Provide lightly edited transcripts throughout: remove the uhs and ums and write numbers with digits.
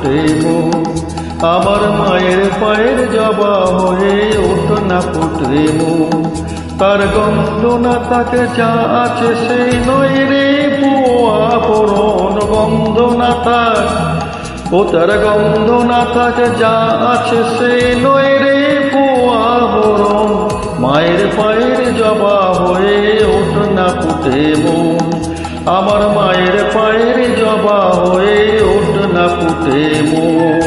ফুটে মন। আমার মায়ের পায়ের জবা হয়ে ওঠ না ফুটে মন। তার গন্ধ না থাকে যা আছে সেই নয় রে বুয়া পরন, গন্ধ না থাক ও তার গন্ধ না থাকে যা আছে সেই নয় রে বুয়া পরন। মায়ের পায়ের জবা হয়ে ওঠ না ফুটে মন। আমার মায়ের পায়ের জবা হয়ে ওঠ না ফুটে মন।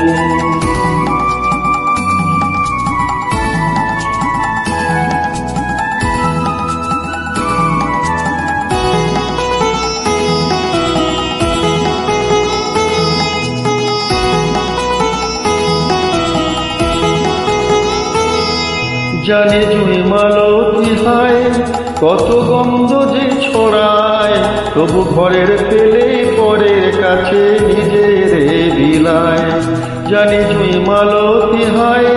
জানি জুই মালতী হায় কত গন্ধ যে ছড়ায়, তবু ঘরের পেলে পরের কাছে নিজের বিলায়। জানি জুই মালতী হায়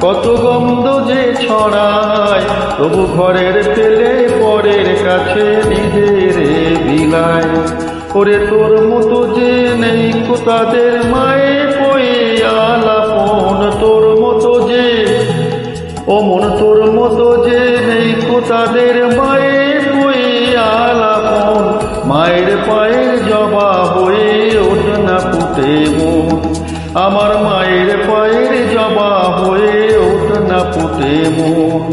কত গন্ধ যে ছড়ায়, তবু ঘরের পেলে পরের কাছে নিজের বিলায়। ওরে তোর মতো যে নেই কো তাদের মায়ে পয়ে আলাপন, তোর মতো যে ও মন তোর মতো যে নেই কো তাদের মায়ে পয়ে আলাপন। মায়ের পায়ের জবা হয়ে ওঠ না ফুটে মন। আমার মায়ের পায়ের জবা হয়ে ওঠ না ফুটে মন।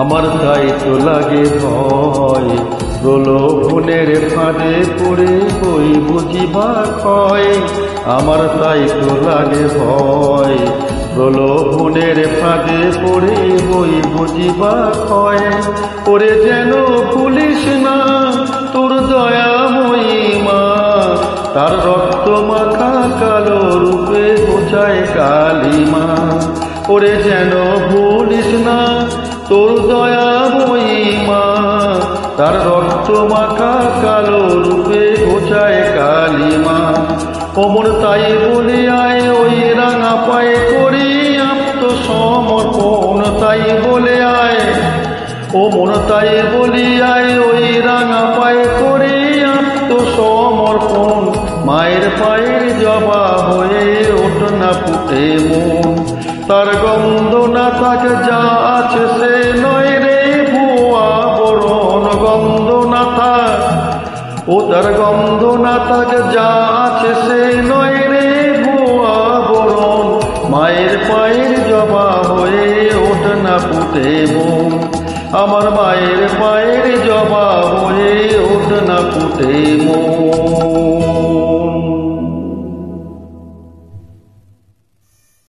আমার তাই তো লাগে ভয়, প্রলোভনের ফাঁদে পড়ে বই বুঝিবা ক্ষয়। আমার তাই তো লাগে ভয়, প্রলোভনের ফাঁদে পড়ে বই বুঝিবা ক্ষয়। ওরে যেন ভুলিস না তোর দয়াময়ী মা, তার রক্ত মাখা কালো রূপে বোঝায় কালিমা। ওরে যেন ভুলিস না তোর দয়াময়ী মা, তার রক্ত মাখা কালো রূপে বোঝায় কালিমা। ওমর তাই বলে আয় ওই রাঙা পায়ে করি আত্মসমর্পণ, তাই বলে আয় ও মন তাই বলি আয় ওই রাঙা পায়ে করি আত্মসমর্পণ। মায়ের পায়ের জবা হয়ে ওঠ না ফুটে মন। তার গন্ধ না থাকে যা আছে সে নয় রে ভুয়া বরণ, গন্ধ না থাক ও তার গন্ধ না থাকে যা আছে সে নয় রে ভুয়া বরণ। মায়ের পায়ের জবা হয়ে ওঠ না ফুটে মন। আমার মায়ের পায়ের জবা হয়ে ওঠ না ফুটে মন।